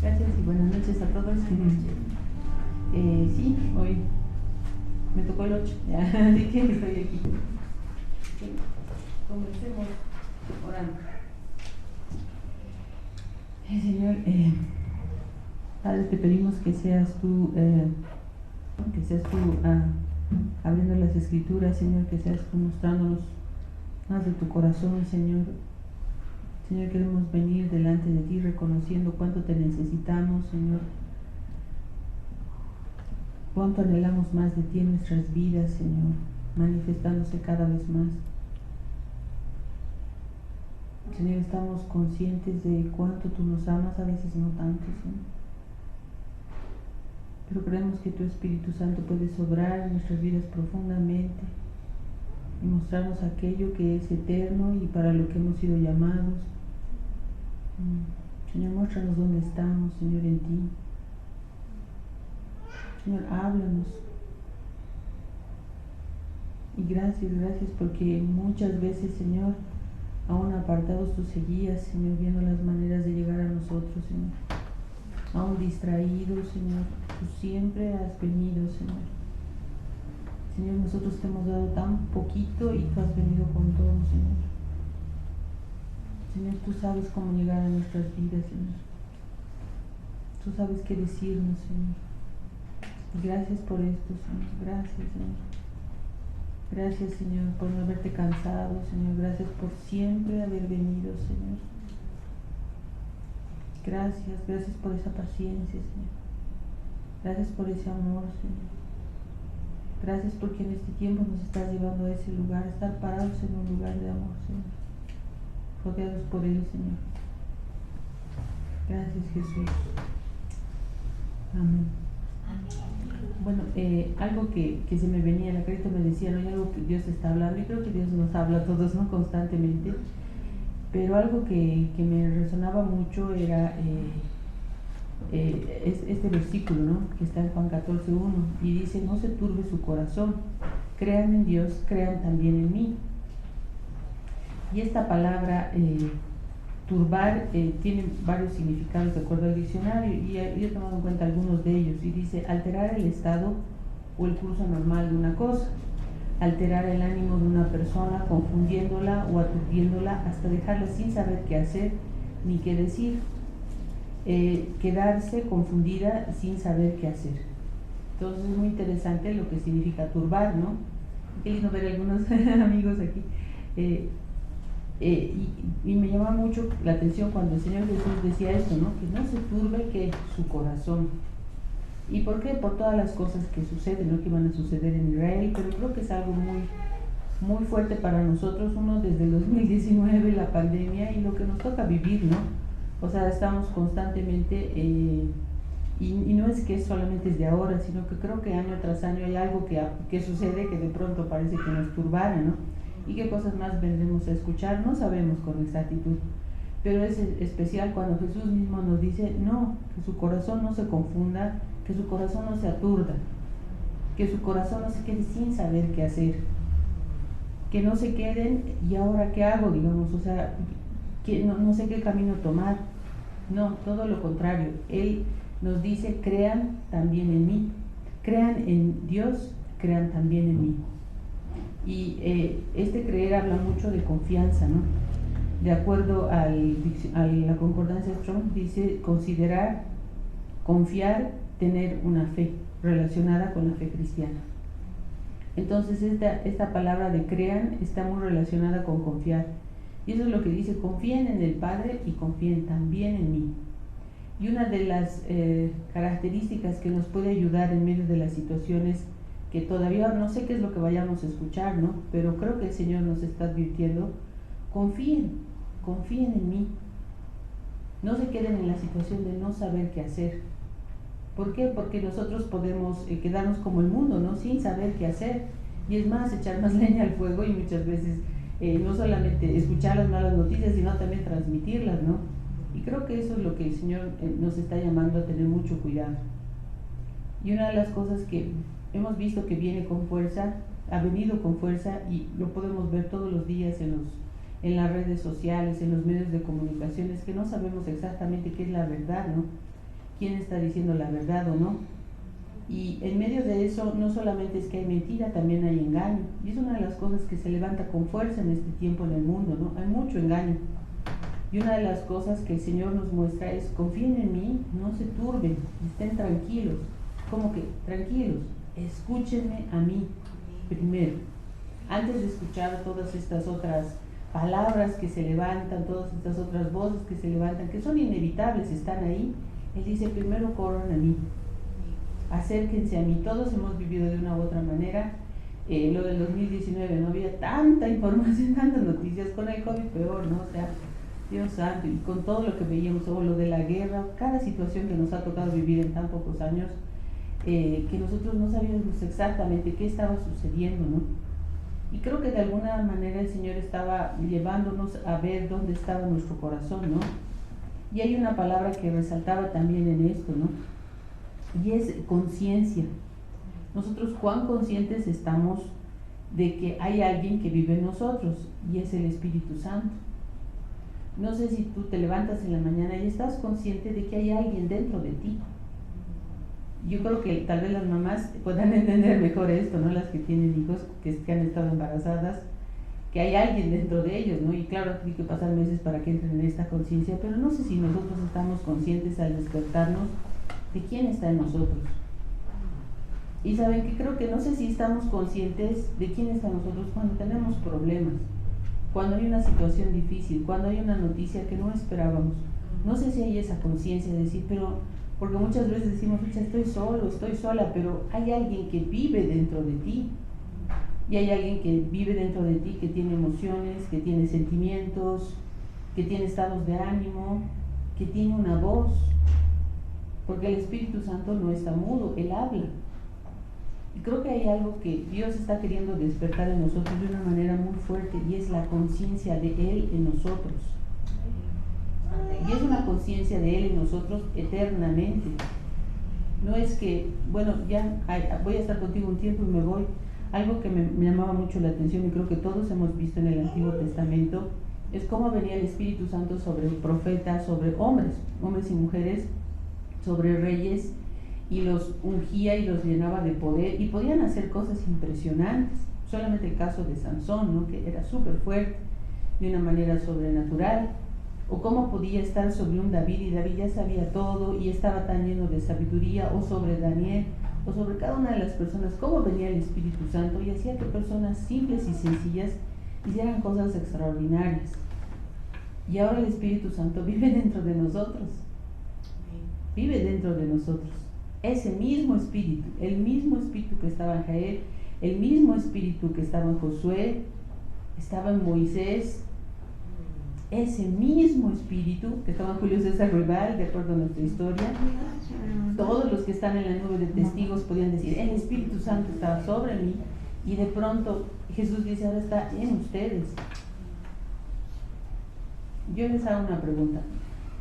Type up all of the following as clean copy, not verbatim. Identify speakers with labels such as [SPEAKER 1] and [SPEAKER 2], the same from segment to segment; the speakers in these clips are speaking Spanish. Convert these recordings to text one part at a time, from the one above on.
[SPEAKER 1] Gracias y buenas noches a todos. Sí, hoy me tocó el 8, así que estoy aquí. Comencemos orando. Señor, Padre, te pedimos que seas tú abriendo las escrituras, Señor, que seas tú mostrándonos más de tu corazón, Señor. Señor, queremos venir delante de ti reconociendo cuánto te necesitamos, Señor. Cuánto anhelamos más de ti en nuestras vidas, Señor, manifestándose cada vez más. Señor, estamos conscientes de cuánto tú nos amas, a veces no tanto, Señor. Pero creemos que tu Espíritu Santo puede obrar en nuestras vidas profundamente y mostrarnos aquello que es eterno y para lo que hemos sido llamados. Señor, muéstranos dónde estamos, Señor, en ti. Señor, háblanos. Y gracias porque muchas veces, Señor, aún apartados tú seguías, Señor, viendo las maneras de llegar a nosotros, Señor. Aún distraídos, Señor, tú siempre has venido, Señor. Señor, nosotros te hemos dado tan poquito y tú has venido con todo, Señor. Señor, tú sabes cómo llegar a nuestras vidas, Señor. Tú sabes qué decirnos, Señor. Gracias por esto, Señor. Gracias, Señor. Gracias, Señor, por no haberte cansado, Señor. Gracias por siempre haber venido, Señor. Gracias por esa paciencia, Señor. Gracias por ese amor, Señor. Gracias porque en este tiempo nos estás llevando a ese lugar, estar parados en un lugar de amor, Señor. Rodeados por Él, Señor. Gracias, Jesús. Amén. Bueno, algo que se me venía a la cabeza, me decía, ¿no? Hay algo que Dios está hablando, y creo que Dios nos habla a todos, ¿no? Constantemente, pero algo que me resonaba mucho era este versículo, ¿no? Que está en Juan 14:1, y dice: no se turbe su corazón, crean en Dios, crean también en mí. Y esta palabra turbar tiene varios significados de acuerdo al diccionario, y he tomado en cuenta algunos de ellos. Y dice: alterar el estado o el curso normal de una cosa, alterar el ánimo de una persona, confundiéndola o aturdiéndola hasta dejarla sin saber qué hacer ni qué decir, quedarse confundida sin saber qué hacer. Entonces es muy interesante lo que significa turbar, ¿no? Qué lindo ver algunos amigos aquí. Y me llama mucho la atención cuando el Señor Jesús decía esto, ¿no? Que no se turbe que su corazón. ¿Y por qué? Por todas las cosas que suceden, ¿no? Que van a suceder en Israel, pero creo que es algo muy fuerte para nosotros, uno desde el 2019, la pandemia, y lo que nos toca vivir, ¿no? O sea, estamos constantemente, y no es que solamente es de ahora, sino que creo que año tras año hay algo que sucede que de pronto parece que nos turbara, ¿no? Y qué cosas más vendremos a escuchar, no sabemos con exactitud, pero es especial cuando Jesús mismo nos dice: no, que su corazón no se confunda, que su corazón no se aturda, que su corazón no se quede sin saber qué hacer, que no se queden y ahora qué hago, digamos, o sea, que no sé qué camino tomar. No, todo lo contrario. Él nos dice: crean también en mí, crean en Dios, crean también en mí. Y este creer habla mucho de confianza, ¿no? De acuerdo a la concordancia Strong, dice considerar, confiar, tener una fe relacionada con la fe cristiana. Entonces esta palabra de crean está muy relacionada con confiar. Y eso es lo que dice: confíen en el Padre y confíen también en mí. Y una de las características que nos puede ayudar en medio de las situaciones que todavía no sé qué es lo que vayamos a escuchar, ¿no? Pero creo que el Señor nos está advirtiendo: confíen en mí. No se queden en la situación de no saber qué hacer. ¿Por qué? Porque nosotros podemos quedarnos como el mundo, ¿no? Sin saber qué hacer. Y es más, echar más leña al fuego, y muchas veces no solamente escuchar las malas noticias, sino también transmitirlas, ¿no? Y creo que eso es lo que el Señor nos está llamando a tener mucho cuidado. Y una de las cosas que hemos visto que viene con fuerza, ha venido con fuerza, y lo podemos ver todos los días en las redes sociales, en los medios de comunicación, es que no sabemos exactamente qué es la verdad, ¿no? quién está diciendo la verdad o no. Y en medio de eso no solamente es que hay mentira, también hay engaño. Y es una de las cosas que se levanta con fuerza en este tiempo en el mundo, ¿no? Hay mucho engaño. Y una de las cosas que el Señor nos muestra es: confíen en mí, no se turben, estén tranquilos. ¿Cómo que tranquilos? Escúchenme a mí primero. Antes de escuchar todas estas otras palabras que se levantan, todas estas otras voces que se levantan, que son inevitables, están ahí, Él dice: primero corran a mí, acérquense a mí. Todos hemos vivido de una u otra manera. Lo del 2019 no había tanta información, tantas noticias, con el COVID peor, ¿no? O sea, Dios santo, y con todo lo que veíamos, o lo de la guerra, cada situación que nos ha tocado vivir en tan pocos años, que nosotros no sabíamos exactamente qué estaba sucediendo, ¿no? Y creo que de alguna manera el Señor estaba llevándonos a ver dónde estaba nuestro corazón, ¿no? Y hay una palabra que resaltaba también en esto, ¿no? Y es conciencia. Nosotros cuán conscientes estamos de que hay alguien que vive en nosotros, y es el Espíritu Santo. No sé si tú te levantas en la mañana y estás consciente de que hay alguien dentro de ti. Yo creo que tal vez las mamás puedan entender mejor esto, ¿no? Las que tienen hijos que han estado embarazadas, que hay alguien dentro de ellos, ¿no? Y claro, tiene que pasar meses para que entren en esta conciencia, pero no sé si nosotros estamos conscientes al despertarnos de quién está en nosotros. Y saben que creo que no sé si estamos conscientes de quién está en nosotros cuando tenemos problemas, cuando hay una situación difícil, cuando hay una noticia que no esperábamos. No sé si hay esa conciencia de decir, pero porque muchas veces decimos: estoy solo, estoy sola, pero hay alguien que vive dentro de ti. Y hay alguien que vive dentro de ti, que tiene emociones, que tiene sentimientos, que tiene estados de ánimo, que tiene una voz. Porque el Espíritu Santo no está mudo, Él habla. Y creo que hay algo que Dios está queriendo despertar en nosotros de una manera muy fuerte, y es la conciencia de Él en nosotros. Y es una conciencia de Él en nosotros eternamente. No es que, bueno, ya voy a estar contigo un tiempo y me voy. Algo que me llamaba mucho la atención, y creo que todos hemos visto en el Antiguo Testamento, es cómo venía el Espíritu Santo sobre profetas, sobre hombres y mujeres, sobre reyes, y los ungía y los llenaba de poder, y podían hacer cosas impresionantes. Solamente el caso de Sansón, ¿no? Que era súper fuerte, de una manera sobrenatural. O cómo podía estar sobre un David, y David ya sabía todo y estaba tan lleno de sabiduría, o sobre Daniel, o sobre cada una de las personas, cómo venía el Espíritu Santo y hacía que personas simples y sencillas hicieran cosas extraordinarias. Y ahora el Espíritu Santo vive dentro de nosotros, vive dentro de nosotros. Ese mismo Espíritu, el mismo Espíritu que estaba en Jael, el mismo Espíritu que estaba en Josué, estaba en Moisés, ese mismo Espíritu que estaba en Julio César Ruibal, de acuerdo a nuestra historia. Todos los que están en la nube de testigos podían decir: el Espíritu Santo estaba sobre mí, y de pronto Jesús dice: ahora está en ustedes. Yo les hago una pregunta: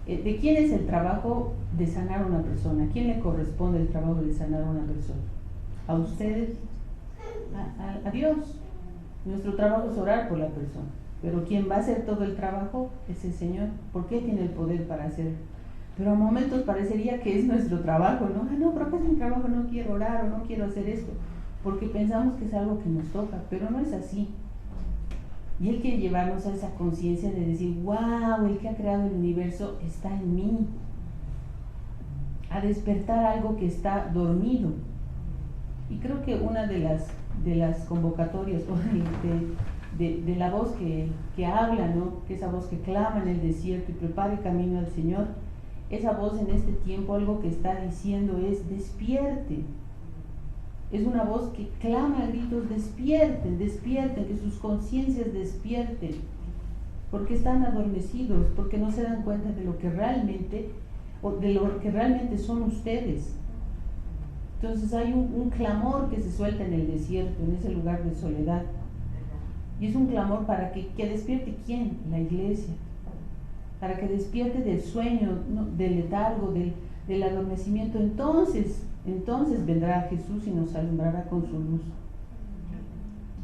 [SPEAKER 1] ¿de quién es el trabajo de sanar a una persona? ¿A quién le corresponde el trabajo de sanar a una persona? ¿A ustedes? A Dios. Nuestro trabajo es orar por la persona, pero quien va a hacer todo el trabajo es el Señor, porque Él tiene el poder para hacerlo. Pero a momentos parecería que es nuestro trabajo, ¿no? No, pero es mi trabajo, no quiero orar o no quiero hacer esto, porque pensamos que es algo que nos toca, pero no es así. Y Él quiere llevarnos a esa conciencia de decir: wow, el que ha creado el universo está en mí, a despertar algo que está dormido. Y creo que una de las convocatorias, o de la voz que habla, ¿no? Que esa voz que clama en el desierto y prepara el camino al Señor, esa voz en este tiempo algo que está diciendo es: despierte. Es una voz que clama a gritos: despierten, despierten, que sus conciencias despierten, porque están adormecidos, porque no se dan cuenta de lo que realmente son ustedes. Entonces hay un clamor que se suelta en el desierto, en ese lugar de soledad, y es un clamor para que despierte. ¿Quién? La iglesia, para que despierte del sueño, ¿no? Del letargo, del adormecimiento. Entonces vendrá Jesús y nos alumbrará con su luz.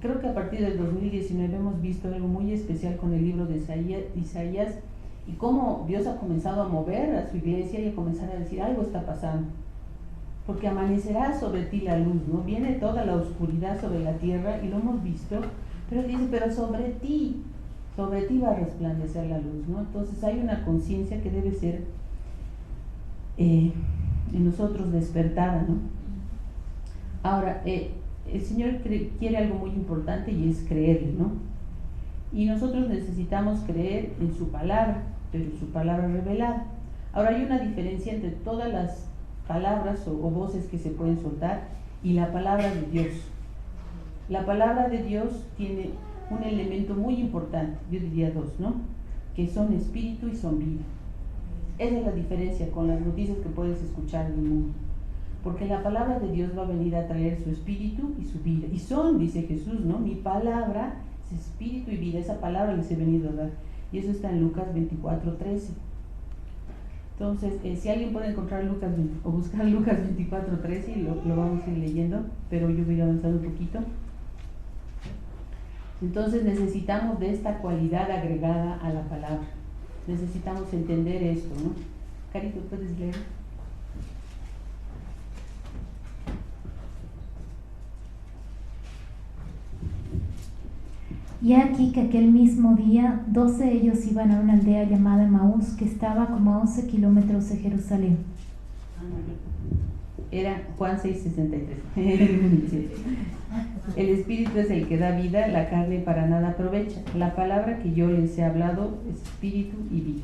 [SPEAKER 1] Creo que a partir del 2019 hemos visto algo muy especial con el libro de Isaías, y cómo Dios ha comenzado a mover a su iglesia y a comenzar a decir algo está pasando, porque amanecerá sobre ti la luz, ¿no? Viene toda la oscuridad sobre la tierra y lo hemos visto, pero dice, pero sobre ti va a resplandecer la luz, ¿no? Entonces hay una conciencia que debe ser en nosotros despertada, ¿no? Ahora, el Señor quiere algo muy importante y es creerle, ¿no? Y nosotros necesitamos creer en su palabra, pero su palabra revelada. Ahora hay una diferencia entre todas las palabras o voces que se pueden soltar y la palabra de Dios. La palabra de Dios tiene un elemento muy importante, yo diría dos, ¿no? Que son espíritu y son vida. Esa es la diferencia con las noticias que puedes escuchar en el mundo. Porque la palabra de Dios va a venir a traer su espíritu y su vida. Y son, dice Jesús, ¿no? Mi palabra es espíritu y vida. Esa palabra les he venido a dar. Y eso está en Lucas 24:13. Entonces, si alguien puede encontrar Lucas o buscar Lucas 24:13, lo vamos a ir leyendo, pero yo voy avanzando un poquito. Entonces necesitamos de esta cualidad agregada a la palabra. Necesitamos entender esto, ¿no? Carito, ¿puedes leer?
[SPEAKER 2] Y aquí que aquel mismo día 12 de ellos iban a una aldea llamada Emaús, que estaba como a 11 kilómetros de Jerusalén.
[SPEAKER 1] Era Juan 6:63. El espíritu es el que da vida, la carne para nada aprovecha. La palabra que yo les he hablado es espíritu y vida.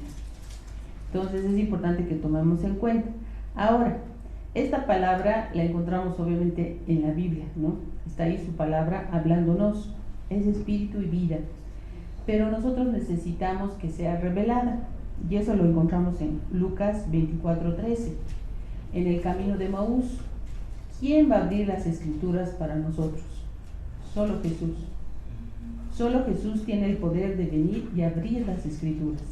[SPEAKER 1] Entonces es importante que tomemos en cuenta. Ahora, esta palabra la encontramos obviamente en la Biblia, ¿no? Está ahí su palabra hablándonos. Es espíritu y vida, pero nosotros necesitamos que sea revelada, y eso lo encontramos en Lucas 24:13. En el camino de Emaús, ¿quién va a abrir las escrituras para nosotros? Solo Jesús. Solo Jesús tiene el poder de venir y abrir las escrituras.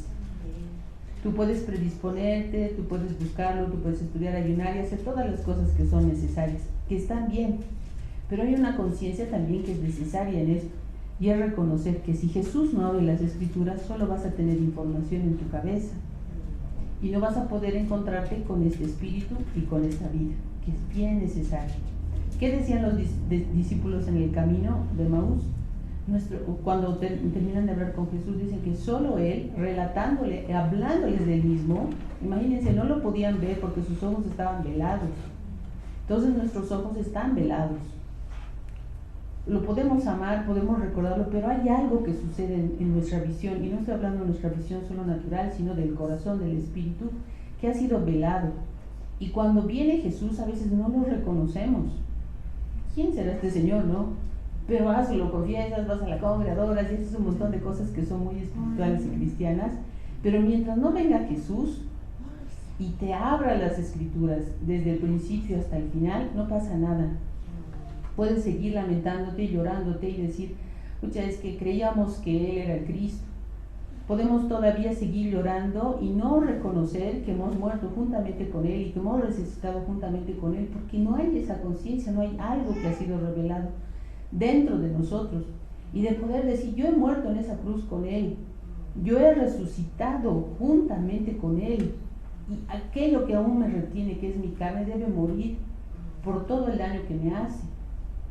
[SPEAKER 1] Tú puedes predisponerte, tú puedes buscarlo, tú puedes estudiar, ayunar y hacer todas las cosas que son necesarias, que están bien, pero hay una conciencia también que es necesaria en esto. Y es reconocer que si Jesús no abre las escrituras, solo vas a tener información en tu cabeza y no vas a poder encontrarte con este espíritu y con esta vida, que es bien necesaria. ¿Qué decían los discípulos en el camino de Emaús? Cuando terminan de hablar con Jesús, dicen que solo Él, relatándole, hablándoles del mismo, imagínense, no lo podían ver porque sus ojos estaban velados. Entonces nuestros ojos están velados. Lo podemos amar, podemos recordarlo, pero hay algo que sucede en nuestra visión, y no estoy hablando de nuestra visión solo natural, sino del corazón, del espíritu, que ha sido velado. Y cuando viene Jesús, a veces no lo reconocemos. ¿Quién será este Señor, no? Pero lo confiesas, vas a la congregadora, y haces un montón de cosas que son muy espirituales y cristianas, pero mientras no venga Jesús y te abra las escrituras desde el principio hasta el final, no pasa nada. Puedes seguir lamentándote, llorándote y decir, pucha, es que creíamos que Él era el Cristo. Podemos todavía seguir llorando y no reconocer que hemos muerto juntamente con Él y que hemos resucitado juntamente con Él, porque no hay esa conciencia, no hay algo que ha sido revelado dentro de nosotros. Y de poder decir, yo he muerto en esa cruz con Él, yo he resucitado juntamente con Él, y aquello que aún me retiene, que es mi carne, debe morir por todo el daño que me hace.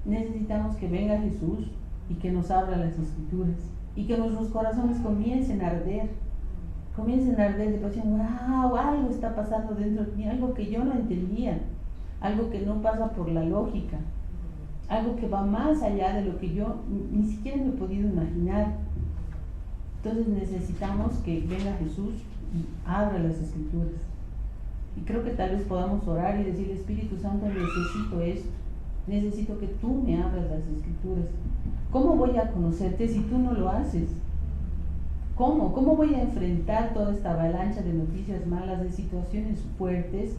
[SPEAKER 1] Necesitamos que venga Jesús y que nos abra las escrituras y que nuestros corazones comiencen a arder de pasión. ¡Wow! Algo está pasando dentro de mí, algo que yo no entendía, algo que no pasa por la lógica, algo que va más allá de lo que yo ni siquiera me he podido imaginar. Entonces necesitamos que venga Jesús y abra las escrituras. Y creo que tal vez podamos orar y decir, Espíritu Santo, necesito esto. Necesito que tú me abras las escrituras. ¿Cómo voy a conocerte si tú no lo haces? ¿Cómo? ¿Cómo voy a enfrentar toda esta avalancha de noticias malas, de situaciones fuertes,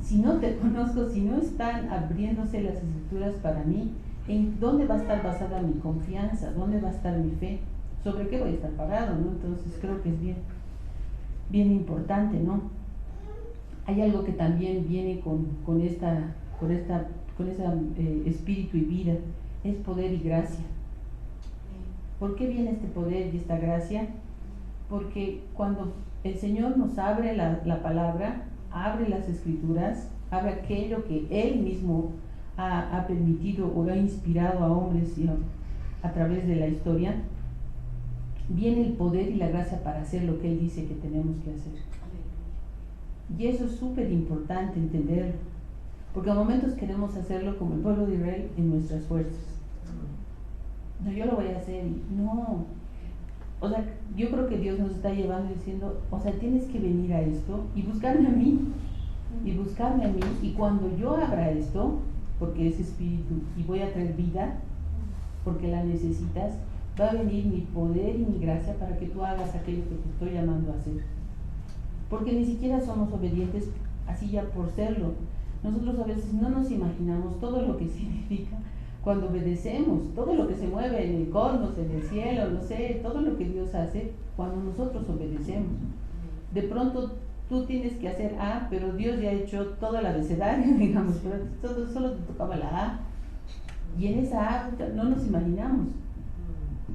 [SPEAKER 1] si no te conozco, si no están abriéndose las escrituras para mí? ¿En dónde va a estar basada mi confianza? ¿Dónde va a estar mi fe? ¿Sobre qué voy a estar parado, no? Entonces creo que es bien importante, ¿no? Hay algo que también viene con ese espíritu y vida, es poder y gracia. ¿Por qué viene este poder y esta gracia? Porque cuando el Señor nos abre la palabra, abre las escrituras, abre aquello que Él mismo ha permitido o ha inspirado a hombres a través de la historia, viene el poder y la gracia para hacer lo que Él dice que tenemos que hacer. Y eso es súper importante entenderlo, porque a momentos queremos hacerlo como el pueblo de Israel en nuestras fuerzas. No, yo lo voy a hacer, no. O sea, yo creo que Dios nos está llevando diciendo, o sea, tienes que venir a esto y buscarme a mí, y cuando yo abra esto, porque es espíritu, y voy a traer vida, porque la necesitas, va a venir mi poder y mi gracia para que tú hagas aquello que te estoy llamando a hacer. Porque ni siquiera somos obedientes así ya por serlo. Nosotros a veces no nos imaginamos todo lo que significa cuando obedecemos, todo lo que se mueve en el cosmos, en el cielo, no sé, todo lo que Dios hace cuando nosotros obedecemos. De pronto tú tienes que hacer A, pero Dios ya ha hecho todo el abecedario, digamos, pero solo te tocaba la A. Y en esa A no nos imaginamos.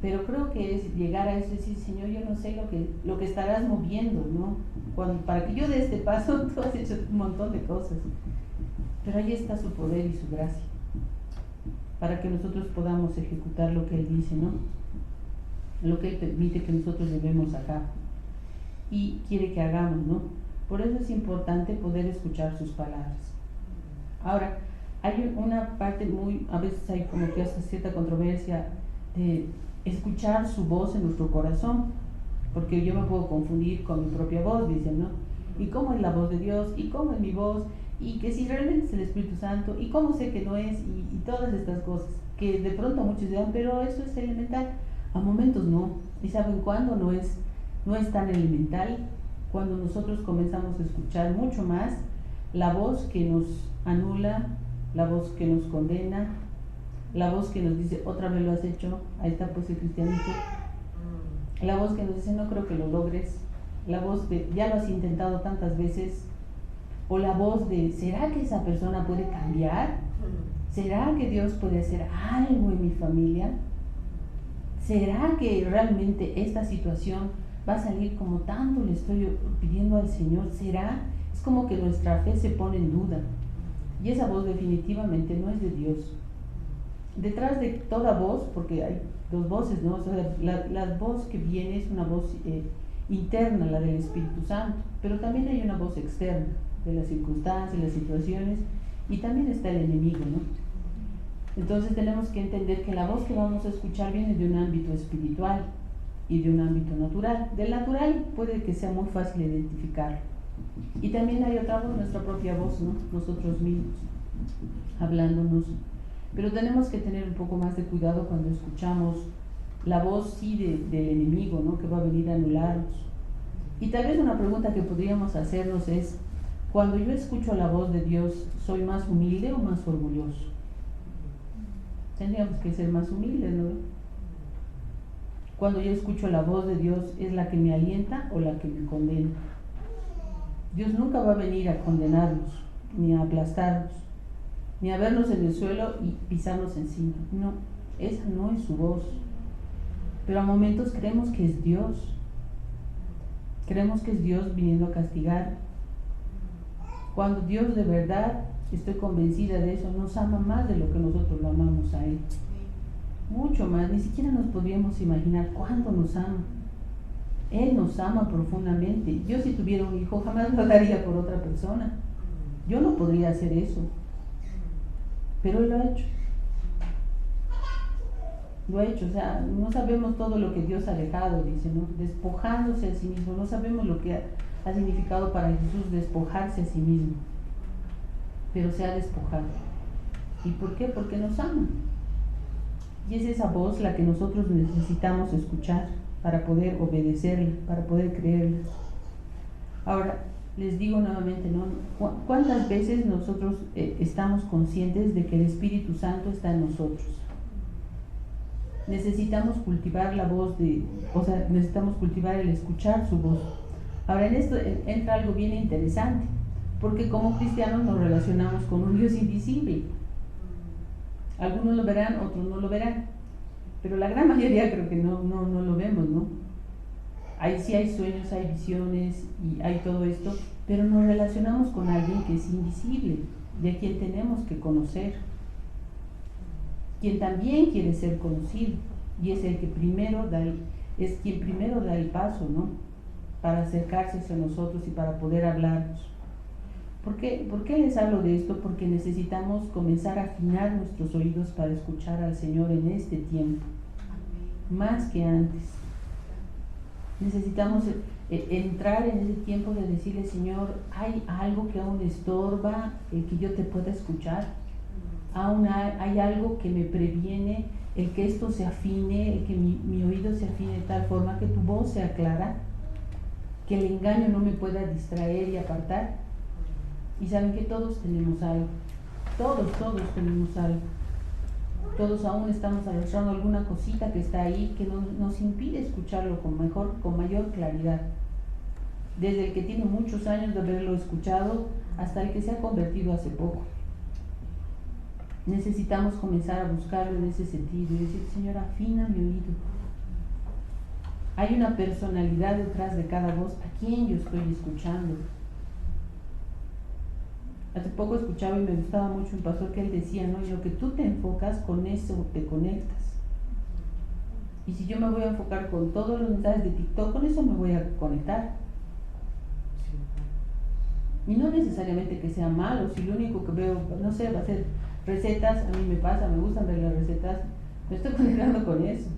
[SPEAKER 1] Pero creo que es llegar a eso y decir, Señor, yo no sé lo que estarás moviendo, ¿no? Para que yo dé este paso, tú has hecho un montón de cosas. Pero ahí está su poder y su gracia, para que nosotros podamos ejecutar lo que Él dice, ¿no? Lo que Él permite que nosotros llevemos a cabo y quiere que hagamos, ¿no? Por eso es importante poder escuchar sus palabras. Ahora, hay una parte a veces hay como que hasta cierta controversia de escuchar su voz en nuestro corazón, porque yo me puedo confundir con mi propia voz, dicen, ¿no? ¿Y cómo es la voz de Dios? ¿Y cómo es mi voz? Y que si realmente es el Espíritu Santo, ¿y cómo sé que no es? Y todas estas cosas, que de pronto muchos dirán, pero eso es elemental. A momentos no. ¿Y saben cuándo no es tan elemental? Cuando nosotros comenzamos a escuchar mucho más la voz que nos anula, la voz que nos condena, la voz que nos dice, otra vez lo has hecho, ahí está pues el cristianito. La voz que nos dice, no creo que lo logres. La voz de, ya lo has intentado tantas veces. O la voz de, ¿será que esa persona puede cambiar? ¿Será que Dios puede hacer algo en mi familia? ¿Será que realmente esta situación va a salir como tanto le estoy pidiendo al Señor? ¿Será? Es como que nuestra fe se pone en duda. Y esa voz definitivamente no es de Dios. Detrás de toda voz, porque hay dos voces, ¿no? O sea, la voz que viene es una voz interna, la del Espíritu Santo, pero también hay una voz externa de las circunstancias, las situaciones, y también está el enemigo, ¿no? Entonces tenemos que entender que la voz que vamos a escuchar viene de un ámbito espiritual y de un ámbito natural. Del natural puede que sea muy fácil identificarlo. Y también hay otra voz, nuestra propia voz, ¿no? Nosotros mismos, hablándonos. Pero tenemos que tener un poco más de cuidado cuando escuchamos la voz, sí, del enemigo, ¿no? Que va a venir a anularnos. Y tal vez una pregunta que podríamos hacernos es, cuando yo escucho la voz de Dios, ¿soy más humilde o más orgulloso? Tendríamos que ser más humildes, ¿no? Cuando yo escucho la voz de Dios, ¿es la que me alienta o la que me condena? Dios nunca va a venir a condenarnos, ni a aplastarnos, ni a vernos en el suelo y pisarnos encima. No, esa no es su voz. Pero a momentos creemos que es Dios. Creemos que es Dios viniendo a castigar. Cuando Dios de verdad, estoy convencida de eso, nos ama más de lo que nosotros lo amamos a Él. Mucho más, ni siquiera nos podríamos imaginar cuánto nos ama. Él nos ama profundamente. Yo si tuviera un hijo jamás lo daría por otra persona. Yo no podría hacer eso. Pero Él lo ha hecho. Lo ha hecho, o sea, no sabemos todo lo que Dios ha dejado, dice, ¿no? Despojándose a sí mismo. No sabemos lo que ha significado para Jesús despojarse a sí mismo. Pero se ha despojado. ¿Y por qué? Porque nos ama. Y es esa voz la que nosotros necesitamos escuchar para poder obedecerla, para poder creerla. Ahora, les digo nuevamente, ¿no? ¿Cuántas veces nosotros estamos conscientes de que el Espíritu Santo está en nosotros? Necesitamos cultivar la voz necesitamos cultivar el escuchar su voz. Ahora, en esto entra algo bien interesante, porque como cristianos nos relacionamos con un Dios invisible. Algunos lo verán, otros no lo verán, pero la gran mayoría creo que no lo vemos, ¿no? sí hay sueños, hay visiones y hay todo esto, pero nos relacionamos con alguien que es invisible, de quien tenemos que conocer, quien también quiere ser conocido, y es el que primero es quien primero da el paso, ¿no? Para acercarse hacia nosotros y para poder hablarnos. ¿Por qué les hablo de esto? Porque necesitamos comenzar a afinar nuestros oídos para escuchar al Señor en este tiempo, más que antes. Necesitamos entrar en ese tiempo de decirle, Señor, ¿hay algo que aún estorba el que yo te pueda escuchar? ¿Aún hay algo que me previene el que esto se afine, el que mi oído se afine de tal forma que tu voz sea clara, que el engaño no me pueda distraer y apartar? Y saben que todos tenemos algo, todos tenemos algo. Todos aún estamos arrastrando alguna cosita que está ahí que nos impide escucharlo con mayor claridad. Desde el que tiene muchos años de haberlo escuchado hasta el que se ha convertido hace poco. Necesitamos comenzar a buscarlo en ese sentido y decir, Señor, afina mi oído. Hay una personalidad detrás de cada voz a quien yo estoy escuchando. Hace poco escuchaba y me gustaba mucho un pastor que él decía, ¿no? Y lo que tú te enfocas, con eso te conectas. Y si yo me voy a enfocar con todos los mensajes de TikTok, con eso me voy a conectar. Y no necesariamente que sea malo, si lo único que veo, no sé, va a ser recetas, a mí me pasa, me gustan ver las recetas, me estoy conectando con eso.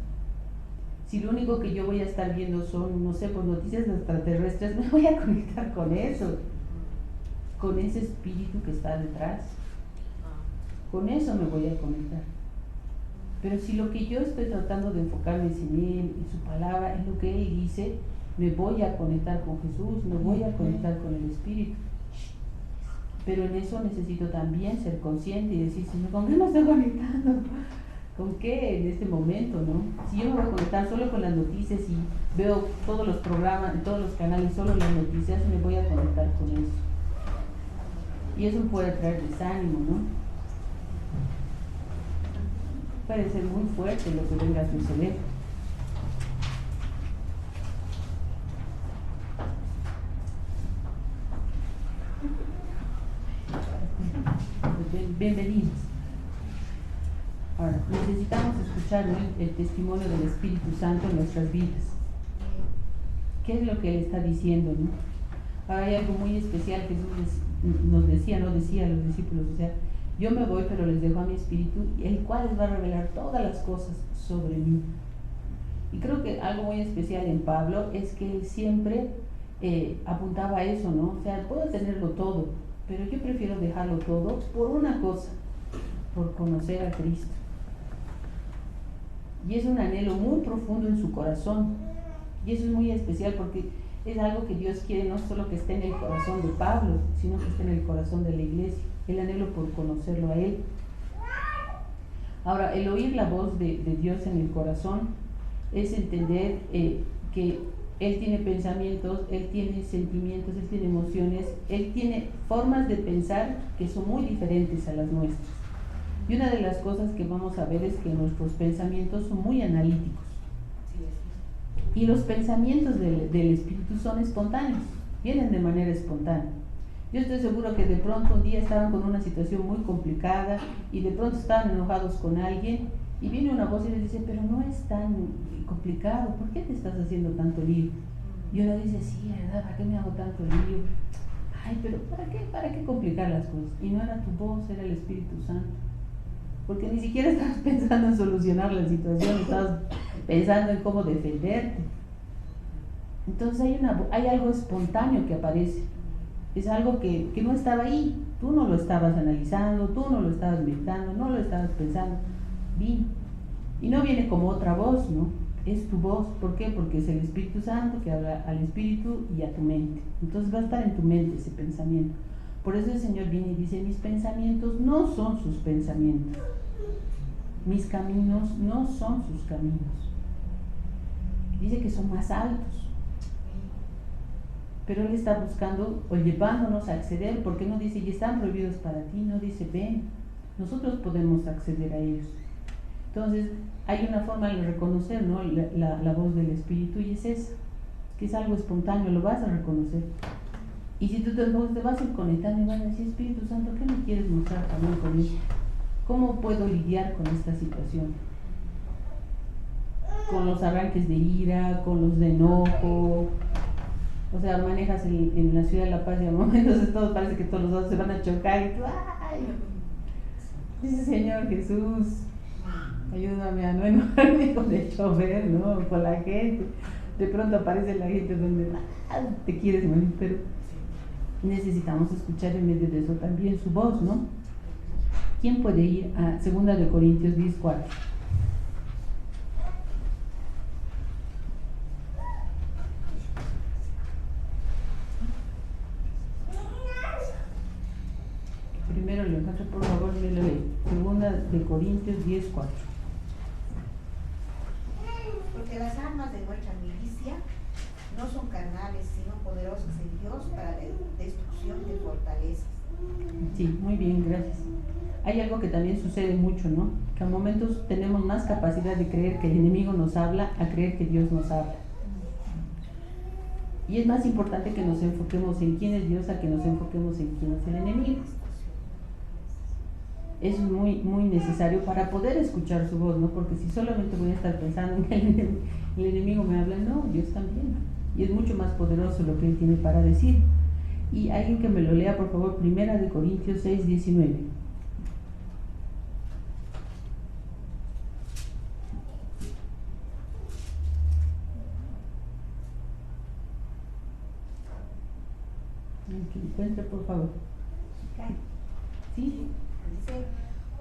[SPEAKER 1] Si lo único que yo voy a estar viendo son, no sé, pues noticias extraterrestres, me voy a conectar con eso. Con ese espíritu que está detrás, con eso me voy a conectar. Pero si lo que yo estoy tratando de enfocarme es en Él, en su palabra, en lo que Él dice, me voy a conectar con Jesús, me voy a conectar con el Espíritu. Pero en eso necesito también ser consciente y decir, Señor, ¿con qué me estoy conectando? ¿Con qué en este momento, no? Si yo me voy a conectar solo con las noticias y veo todos los programas, en todos los canales, solo las noticias, me voy a conectar con eso. Y eso puede traer desánimo, ¿no? Puede ser muy fuerte lo que venga a suceder. Bienvenidos. Ahora, necesitamos escuchar, ¿no?, el testimonio del Espíritu Santo en nuestras vidas. ¿Qué es lo que Él está diciendo, no? Ahora hay algo muy especial que Jesús nos decía a los discípulos, o sea, yo me voy pero les dejo a mi Espíritu, el cual les va a revelar todas las cosas sobre mí. Y creo que algo muy especial en Pablo es que él siempre apuntaba a eso, ¿no? O sea, puedo tenerlo todo, pero yo prefiero dejarlo todo por una cosa, por conocer a Cristo. Y es un anhelo muy profundo en su corazón, y eso es muy especial porque es algo que Dios quiere no solo que esté en el corazón de Pablo, sino que esté en el corazón de la iglesia, el anhelo por conocerlo a Él. Ahora, el oír la voz de Dios en el corazón es entender que Él tiene pensamientos, Él tiene sentimientos, Él tiene emociones, Él tiene formas de pensar que son muy diferentes a las nuestras. Y una de las cosas que vamos a ver es que nuestros pensamientos son muy analíticos. Y los pensamientos del Espíritu son espontáneos, vienen de manera espontánea. Yo estoy seguro que de pronto un día estaban con una situación muy complicada y de pronto estaban enojados con alguien y viene una voz y les dice, pero no es tan complicado, ¿por qué te estás haciendo tanto lío? Y uno dice, sí, ¿verdad? ¿Para qué me hago tanto lío? Ay, pero ¿para qué complicar las cosas? Y no era tu voz, era el Espíritu Santo. Porque ni siquiera estabas pensando en solucionar la situación, estabas pensando en cómo defenderte. Entonces hay algo espontáneo que aparece. Es algo que no estaba ahí. Tú no lo estabas analizando, tú no lo estabas meditando, no lo estabas pensando. Vino. Y no viene como otra voz, ¿no? Es tu voz. ¿Por qué? Porque es el Espíritu Santo que habla al Espíritu y a tu mente. Entonces va a estar en tu mente ese pensamiento. Por eso el Señor viene y dice, mis pensamientos no son sus pensamientos. Mis caminos no son sus caminos. Dice que son más altos. Pero Él está buscando o llevándonos a acceder, porque no dice, y están prohibidos para ti, no dice, ven, nosotros podemos acceder a ellos. Entonces, hay una forma de reconocer, ¿no?, la voz del Espíritu, y es esa. que es algo espontáneo, lo vas a reconocer. Y si tú te vas a ir conectando y vas a decir, Espíritu Santo, ¿qué me quieres mostrar también con eso? ¿Cómo puedo lidiar con esta situación? Con los arranques de ira, con los de enojo. O sea, manejas en la ciudad de La Paz y a momentos todo parece que todos los dos se van a chocar y tú, ¡ay! Dice, Señor Jesús, ayúdame a no enojarme con el chofer, ¿no? Con la gente. De pronto aparece la gente donde te quieres morir, pero necesitamos escuchar en medio de eso también su voz, ¿no? ¿Quién puede ir a 2 Corintios 10:4? Primero lo encuentro, por favor, me lo lee. 2 Corintios 10:4.
[SPEAKER 3] Porque las armas de nuestra milicia no son carnales, sino poderosas en Dios para la destrucción de fortalezas.
[SPEAKER 1] Sí, muy bien, gracias. Hay algo que también sucede mucho, ¿no? Que a momentos tenemos más capacidad de creer que el enemigo nos habla a creer que Dios nos habla. Y es más importante que nos enfoquemos en quién es Dios a que nos enfoquemos en quién es el enemigo. Es muy, muy necesario para poder escuchar su voz, ¿no? Porque si solamente voy a estar pensando en que el enemigo me habla, no, Dios también. Y es mucho más poderoso lo que Él tiene para decir. Y alguien que me lo lea, por favor, 1 Corintios 6:19. Que encuentre, por favor. ¿Sí?
[SPEAKER 3] Dice,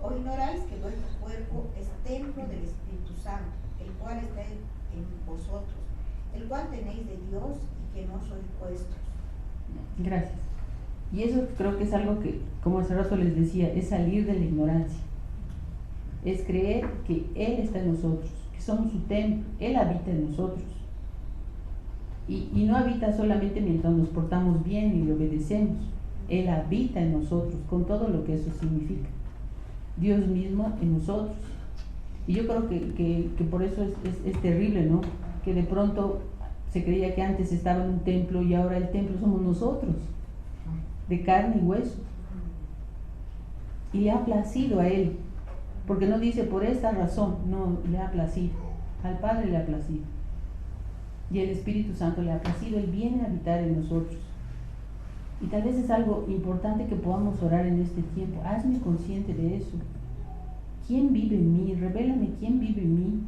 [SPEAKER 3] ¿o ignoráis que vuestro cuerpo es templo del Espíritu Santo, el cual está en vosotros, el cual tenéis de Dios y que no sois vuestros?
[SPEAKER 1] Gracias. Y eso creo que es algo que, como hace rato les decía, es salir de la ignorancia. Es creer que Él está en nosotros, que somos su templo, Él habita en nosotros. Y no habita solamente mientras nos portamos bien y le obedecemos. Él habita en nosotros, con todo lo que eso significa. Dios mismo en nosotros. Y yo creo que por eso es terrible, ¿no? Que de pronto se creía que antes estaba en un templo y ahora el templo somos nosotros, de carne y hueso. Y le ha placido a Él, porque no dice por esta razón, no, le ha placido. Al Padre le ha placido. Y el Espíritu Santo le ha placido, Él viene a habitar en nosotros. Y tal vez es algo importante que podamos orar en este tiempo. Hazme consciente de eso. ¿Quién vive en mí? Revélame quién vive en mí.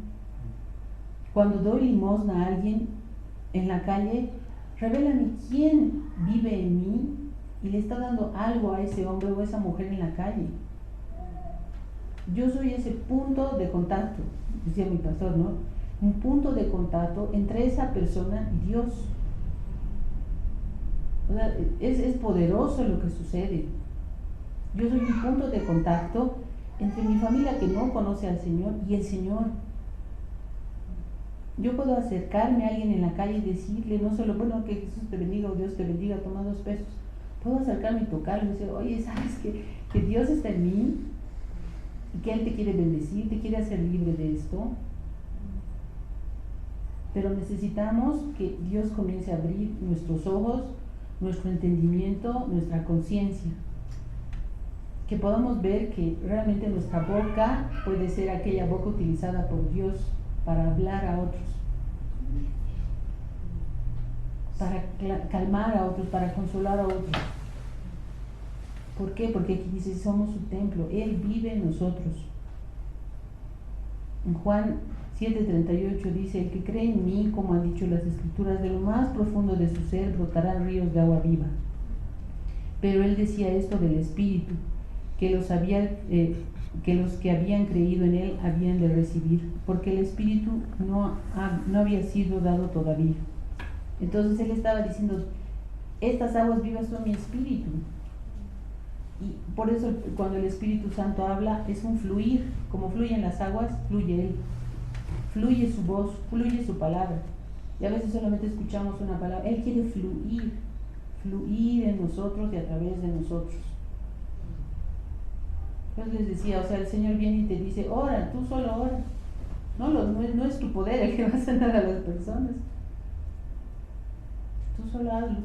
[SPEAKER 1] Cuando doy limosna a alguien en la calle, revélame quién vive en mí y le está dando algo a ese hombre o a esa mujer en la calle. Yo soy ese punto de contacto, decía mi pastor, ¿no? Un punto de contacto entre esa persona y Dios. O sea, es poderoso lo que sucede. Yo soy un punto de contacto entre mi familia que no conoce al Señor y el Señor. Yo puedo acercarme a alguien en la calle y decirle, no solo, bueno, que Jesús te bendiga o Dios te bendiga, toma 2 pesos. Puedo acercarme y tocarle y decir, oye, ¿sabes que Dios está en mí? Y que Él te quiere bendecir, te quiere hacer libre de esto. Pero necesitamos que Dios comience a abrir nuestros ojos, nuestro entendimiento, nuestra conciencia. Que podamos ver que realmente nuestra boca puede ser aquella boca utilizada por Dios para hablar a otros, para calmar a otros, para consolar a otros. ¿Por qué? Porque aquí dice, somos su templo, Él vive en nosotros. En Juan 7:38 dice, el que cree en mí, como han dicho las Escrituras, de lo más profundo de su ser brotarán ríos de agua viva. Pero él decía esto del Espíritu, que los que habían creído en él habían de recibir, porque el Espíritu no había sido dado todavía. Entonces él estaba diciendo, estas aguas vivas son mi Espíritu. Y por eso cuando el Espíritu Santo habla, es un fluir, como fluyen las aguas, fluye Él. Fluye su voz, fluye su palabra. Y a veces solamente escuchamos una palabra. Él quiere fluir en nosotros y a través de nosotros. Entonces les decía, o sea, el Señor viene y te dice, ora, tú solo ora. No es tu poder el que va a sanar a las personas. Tú solo hazlo,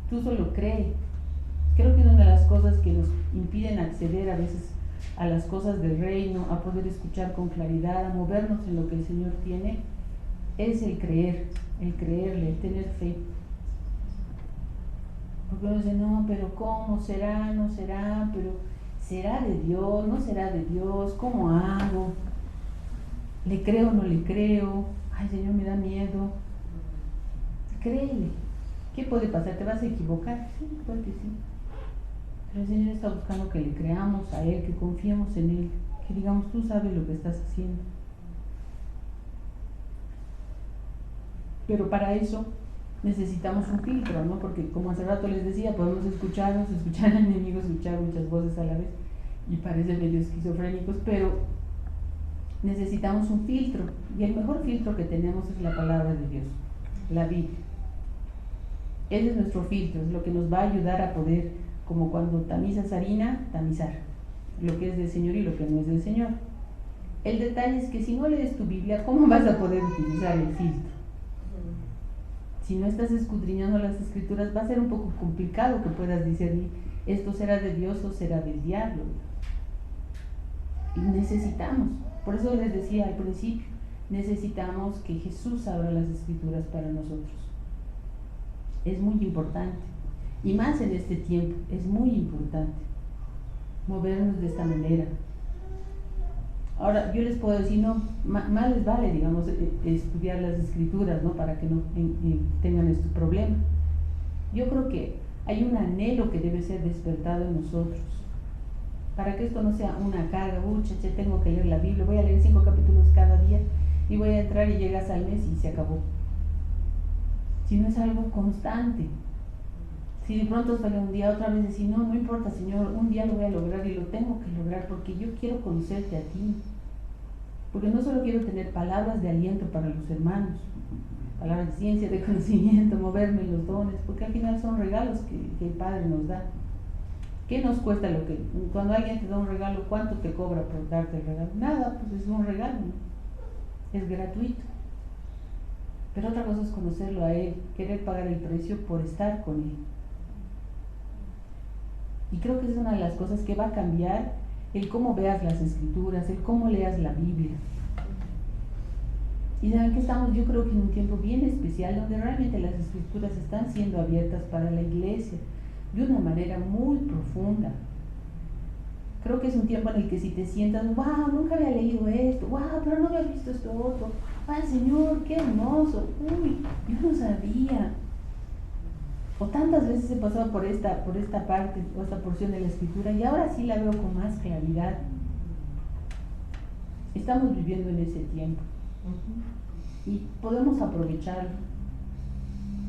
[SPEAKER 1] tú solo cree. Creo que una de las cosas que nos impiden acceder a veces a las cosas del reino, a poder escuchar con claridad, a movernos en lo que el Señor tiene, es el creer, el creerle, el tener fe. Porque uno dice, no, pero ¿cómo será? No será, pero ¿será de Dios? ¿No será de Dios? ¿Cómo hago? ¿Le creo o no le creo? Ay, Señor, me da miedo. Créele. ¿Qué puede pasar? ¿Te vas a equivocar? Sí, puede que sí. Pero el Señor está buscando que le creamos a Él, que confiemos en Él, que digamos, tú sabes lo que estás haciendo. Pero para eso necesitamos un filtro, ¿no? Porque como hace rato les decía, podemos escuchar al enemigo, escuchar muchas voces a la vez y parecen medio esquizofrénicos, pero necesitamos un filtro, y el mejor filtro que tenemos es la palabra de Dios, la Biblia. Ese es nuestro filtro, es lo que nos va a ayudar a poder, como cuando tamizas harina, tamizar lo que es del Señor y lo que no es del Señor. El detalle es que si no lees tu Biblia, ¿cómo vas a poder utilizar el filtro? Si no estás escudriñando las Escrituras, va a ser un poco complicado que puedas discernir esto será de Dios o será del diablo. Y necesitamos, por eso les decía al principio, necesitamos que Jesús abra las Escrituras para nosotros. Es muy importante, y más en este tiempo, es muy importante movernos de esta manera. Ahora, yo les puedo decir, no, más les vale, digamos, estudiar las Escrituras, ¿no? Para que no tengan este problema. Yo creo que hay un anhelo que debe ser despertado en nosotros, para que esto no sea una carga, tengo que leer la Biblia, voy a leer 5 capítulos cada día, y voy a entrar y llegas al mes y se acabó. Si no es algo constante. Si de pronto sale un día, otra vez decir, no importa, Señor, un día lo voy a lograr y lo tengo que lograr porque yo quiero conocerte a ti. Porque no solo quiero tener palabras de aliento para los hermanos, palabras de ciencia, de conocimiento, moverme en los dones, porque al final son regalos que el Padre nos da. ¿Qué nos cuesta cuando alguien te da un regalo, cuánto te cobra por darte el regalo? Nada, pues es un regalo, ¿no? Es gratuito. Pero otra cosa es conocerlo a Él, querer pagar el precio por estar con Él. Y creo que es una de las cosas que va a cambiar el cómo veas las Escrituras, el cómo leas la Biblia. Y saben que estamos, yo creo que en un tiempo bien especial donde realmente las Escrituras están siendo abiertas para la iglesia de una manera muy profunda. Creo que es un tiempo en el que si te sientas, wow, nunca había leído esto, wow, pero no había visto esto otro, ay Señor, qué hermoso, uy, yo no sabía. O tantas veces he pasado por esta parte, o esta porción de la Escritura, y ahora sí la veo con más claridad. Estamos viviendo en ese tiempo y podemos aprovecharlo.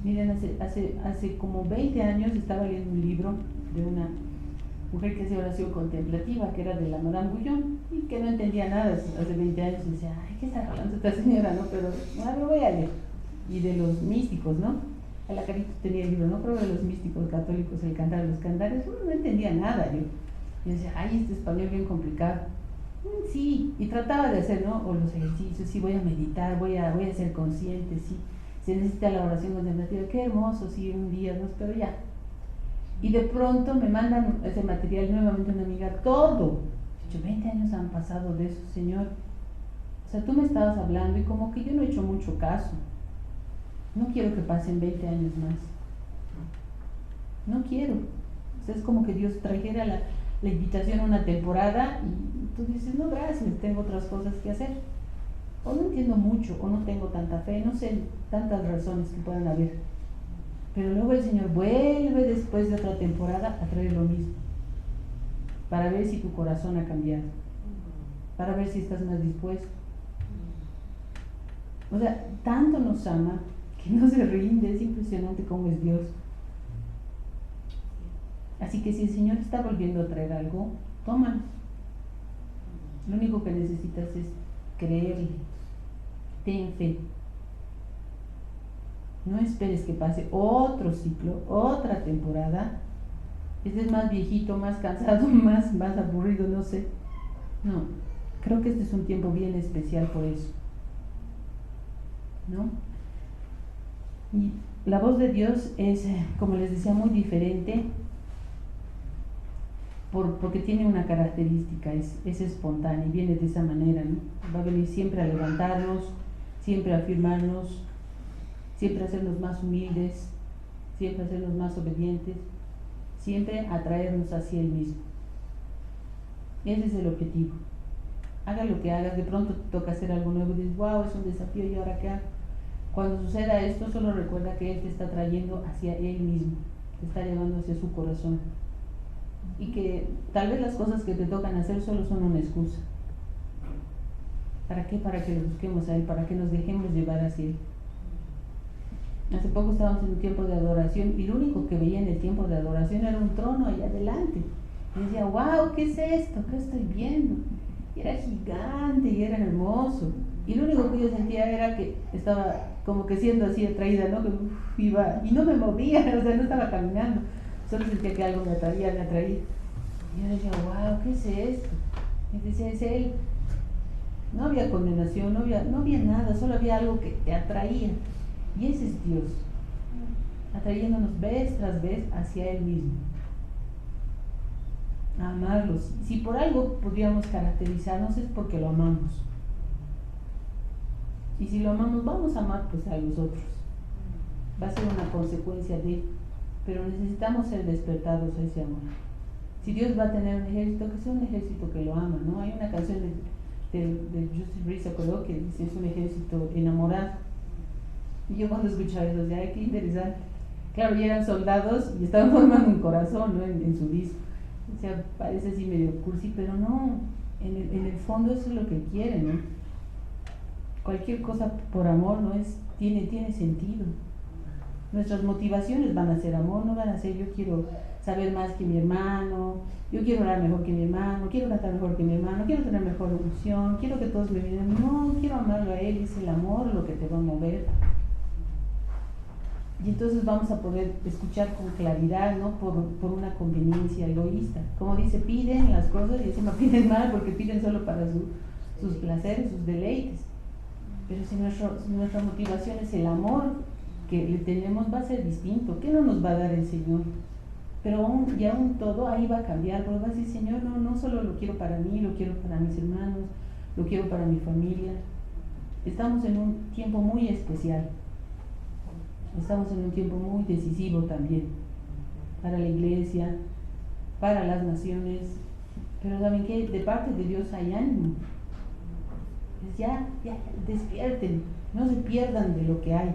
[SPEAKER 1] Miren, hace como 20 años estaba leyendo un libro de una mujer que hacía oración contemplativa, que era de la Madame Guyon, y que no entendía nada hace 20 años, y decía, ay, ¿qué está hablando esta señora? ¿No? Pero me voy a leer. Y de los místicos, ¿no? A la carita tenía el libro, ¿no? Creo de los místicos católicos, el cantar de los cantares, no entendía nada yo. Y decía, ay, este español bien complicado. Sí, y trataba de hacer, ¿no? O los ejercicios, sí, voy a meditar, voy a ser consciente, sí. Se necesita la oración contemplativa, qué hermoso, sí, un día, dos, pero ya. Y de pronto me mandan ese material nuevamente una amiga, todo. 20 años han pasado de eso, Señor. O sea, tú me estabas hablando y como que yo no he hecho mucho caso. No quiero que pasen 20 años más. No quiero. O sea, es como que Dios trajera la invitación a una temporada y tú dices, no, gracias, tengo otras cosas que hacer. O no entiendo mucho, o no tengo tanta fe, no sé, tantas razones que puedan haber. Pero luego el Señor vuelve después de otra temporada a traer lo mismo, para ver si tu corazón ha cambiado, para ver si estás más dispuesto. O sea, tanto nos ama que no se rinde, es impresionante cómo es Dios. Así que si el Señor está volviendo a traer algo, tómalo. Lo único que necesitas es creerle. Ten fe. No esperes que pase otro ciclo, otra temporada. Este es más viejito, más cansado, más aburrido, no sé. No, creo que este es un tiempo bien especial por eso. ¿No? Y la voz de Dios es, como les decía, muy diferente porque tiene una característica, es espontánea y viene de esa manera, ¿no? Va a venir siempre a levantarnos, siempre a afirmarnos, siempre a hacernos más humildes, siempre a hacernos más obedientes, siempre a traernos hacia Él mismo. Ese es el objetivo. Haga lo que hagas, de pronto te toca hacer algo nuevo y dices, wow, es un desafío, ¿y ahora qué hago? Cuando suceda esto, solo recuerda que Él te está trayendo hacia Él mismo, te está llevando hacia su corazón. Y que tal vez las cosas que te tocan hacer solo son una excusa. ¿Para qué? Para que lo busquemos a Él, para que nos dejemos llevar hacia Él. Hace poco estábamos en un tiempo de adoración y lo único que veía en el tiempo de adoración era un trono allá adelante. Y decía, wow, ¿qué es esto? ¿Qué estoy viendo? Y era gigante y era hermoso. Y lo único que yo sentía era que estaba como que siendo así atraída, ¿no? Que iba y no me movía, o sea, no estaba caminando. Solo sentía que algo me atraía. Y yo decía, wow, ¿qué es esto? Y decía, es Él. No había condenación, no había nada, solo había algo que te atraía. Y ese es Dios, atrayéndonos vez tras vez hacia Él mismo. A amarlos. Si por algo podríamos caracterizarnos es porque lo amamos. Y si lo amamos, vamos a amar pues a los otros. Va a ser una consecuencia de, pero necesitamos ser despertados a ese amor. Si Dios va a tener un ejército, que sea un ejército que lo ama, ¿no? Hay una canción de Justice Risa Colo que dice, es un ejército enamorado. Y yo cuando escuchaba eso, decía, ay, qué interesante. Claro, ya eran soldados y estaban formando un corazón, ¿no? en su disco. O sea, parece así medio cursi, pero no, en el fondo eso es lo que quieren, ¿no? Cualquier cosa por amor, ¿no? Tiene sentido. Nuestras motivaciones van a ser amor, no van a ser yo quiero saber más que mi hermano, yo quiero orar mejor que mi hermano, quiero cantar mejor que mi hermano, quiero tener mejor unción, quiero que todos me miren. No, quiero amarlo a Él, es el amor lo que te va a mover. Y entonces vamos a poder escuchar con claridad, ¿no? Por una conveniencia egoísta. Como dice, piden las cosas y encima piden mal porque piden solo para sus placeres, sus deleites. Pero si nuestra motivación es el amor que le tenemos, va a ser distinto. ¿Qué no nos va a dar el Señor? Pero aún todo ahí va a cambiar, porque va a decir, Señor, no solo lo quiero para mí, lo quiero para mis hermanos, lo quiero para mi familia. Estamos en un tiempo muy especial. Estamos en un tiempo muy decisivo también para la iglesia, para las naciones, pero ¿saben qué? De parte de Dios hay ánimo. Pues ya, despierten, no se pierdan de lo que hay.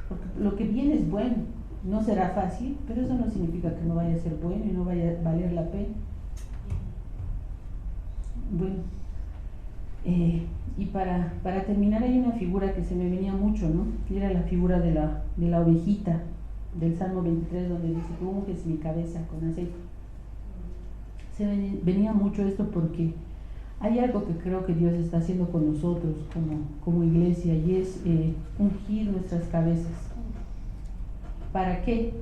[SPEAKER 1] Porque lo que viene es bueno, no será fácil, pero eso no significa que no vaya a ser bueno y no vaya a valer la pena. Bueno. Y para terminar hay una figura que se me venía mucho, ¿no? Que era la figura de la ovejita del Salmo 23, donde dice, tú unges mi cabeza con aceite. Se venía mucho esto porque hay algo que creo que Dios está haciendo con nosotros como iglesia, y es ungir nuestras cabezas. ¿Para qué?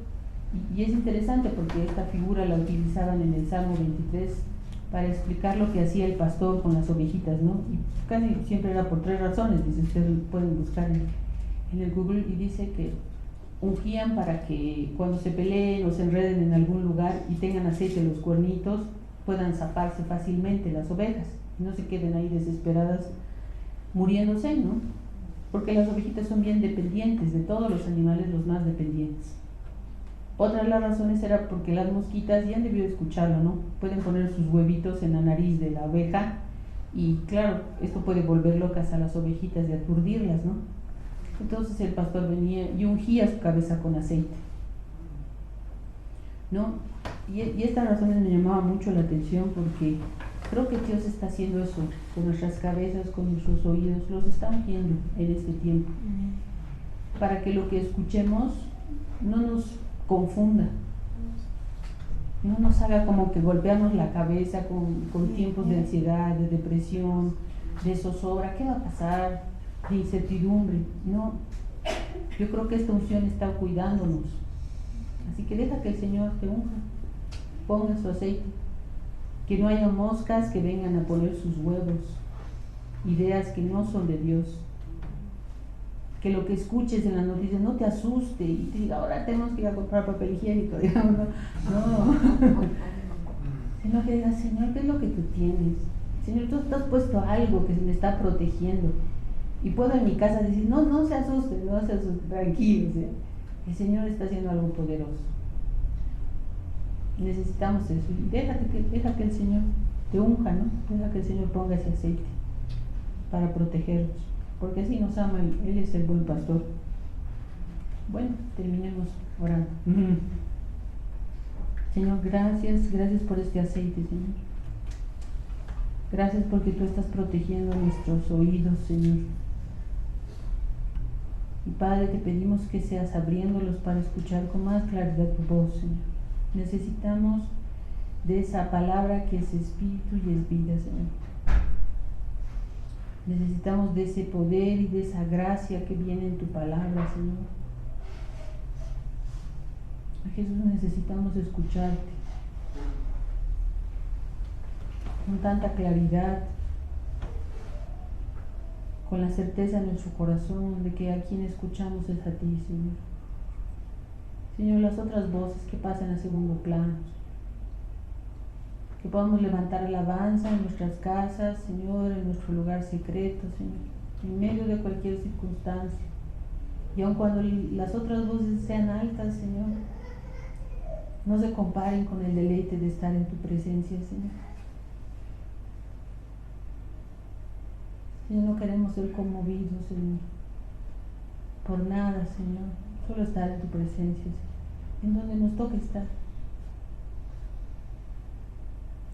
[SPEAKER 1] Y es interesante porque esta figura la utilizaban en el Salmo 23 para explicar lo que hacía el pastor con las ovejitas, ¿no? Y casi siempre era por 3 razones, dice, ustedes pueden buscar en el Google, y dice que ungían para que cuando se peleen o se enreden en algún lugar y tengan aceite en los cuernitos, puedan zafarse fácilmente las ovejas, y no se queden ahí desesperadas muriéndose, ¿no? Porque las ovejitas son bien dependientes, de todos los animales los más dependientes. Otra de las razones era porque las mosquitas, ya han debido escucharlo, ¿no? Pueden poner sus huevitos en la nariz de la oveja y claro, esto puede volver locas a las ovejitas y aturdirlas, ¿no? Entonces el pastor venía y ungía su cabeza con aceite, ¿no? Y estas razones me llamaban mucho la atención porque creo que Dios está haciendo eso con nuestras cabezas, con nuestros oídos, los está ungiendo en este tiempo, para que lo que escuchemos no nos confunda, no nos haga como que golpeamos la cabeza con tiempos de ansiedad, de depresión, de zozobra, ¿qué va a pasar? De incertidumbre. No, yo creo que esta unción está cuidándonos, así que deja que el Señor te unja, ponga su aceite, que no haya moscas que vengan a poner sus huevos, ideas que no son de Dios, que lo que escuches en las noticias no te asuste y te diga, ahora tenemos que ir a comprar papel higiénico, digamos, no. Sino que digas, Señor, ¿qué es lo que tú tienes? Señor, tú has puesto algo que me está protegiendo. Y puedo en mi casa decir, no se asuste, tranquilos. El Señor está haciendo algo poderoso. Necesitamos eso. Y deja que el Señor te unja, ¿no? Deja que el Señor ponga ese aceite para protegernos. Porque así nos ama, Él es el buen pastor. Bueno, terminemos orando. Señor, gracias por este aceite, Señor. Gracias porque tú estás protegiendo nuestros oídos, Señor. Y Padre, te pedimos que seas abriéndolos para escuchar con más claridad tu voz, Señor. Necesitamos de esa palabra que es espíritu y es vida, Señor. Necesitamos de ese poder y de esa gracia que viene en tu palabra, Señor. Jesús, necesitamos escucharte con tanta claridad, con la certeza en nuestro corazón de que a quien escuchamos es a ti, Señor. Señor, las otras voces que pasan a segundo plano, que podamos levantar alabanza en nuestras casas, Señor, en nuestro lugar secreto, Señor, en medio de cualquier circunstancia. Y aun cuando las otras voces sean altas, Señor, no se comparen con el deleite de estar en tu presencia, Señor. Señor, no queremos ser conmovidos, Señor, por nada, Señor, solo estar en tu presencia, Señor, en donde nos toque estar.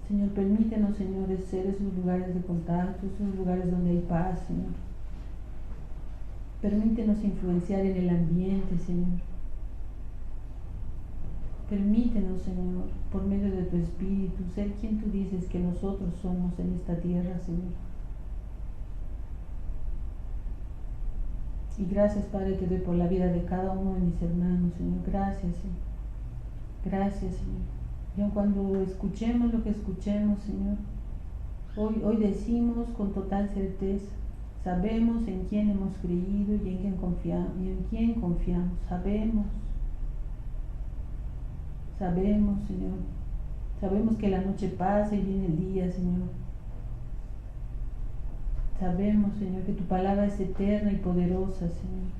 [SPEAKER 1] Señor, permítenos, Señor, ser esos lugares de contacto, esos lugares donde hay paz, Señor. Permítenos influenciar en el ambiente, Señor. Permítenos, Señor, por medio de tu Espíritu, ser quien tú dices que nosotros somos en esta tierra, Señor. Y gracias, Padre, te doy por la vida de cada uno de mis hermanos, Señor. Gracias, Señor. Gracias, Señor. Y aun cuando escuchemos lo que escuchemos, Señor, hoy decimos con total certeza, sabemos en quién hemos creído y en quién confiamos. Sabemos, Señor. Sabemos que la noche pasa y viene el día, Señor. Sabemos, Señor, que tu palabra es eterna y poderosa, Señor.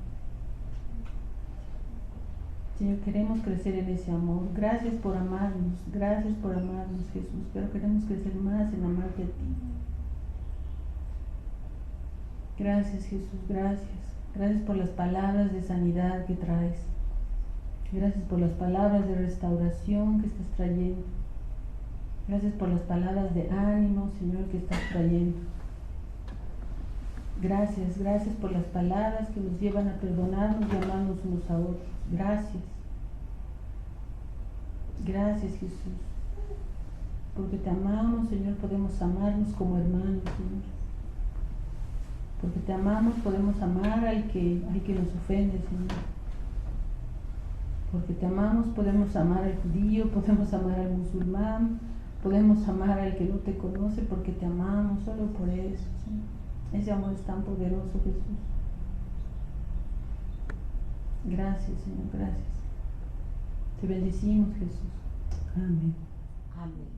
[SPEAKER 1] Señor, queremos crecer en ese amor. Gracias por amarnos, Jesús, pero queremos crecer más en amarte a ti. Gracias, Jesús, gracias. Gracias por las palabras de sanidad que traes. Gracias por las palabras de restauración que estás trayendo. Gracias por las palabras de ánimo, Señor, que estás trayendo. Gracias por las palabras que nos llevan a perdonarnos y amarnos unos a otros. Gracias, Jesús. Porque te amamos, Señor, podemos amarnos como hermanos, Señor. Porque te amamos, podemos amar al que nos ofende, Señor. Porque te amamos, podemos amar al judío, podemos amar al musulmán, podemos amar al que no te conoce, porque te amamos solo por eso, Señor. Ese amor es tan poderoso, Jesús. Gracias, Señor, gracias. Te bendecimos, Jesús. Amén.
[SPEAKER 3] Amén.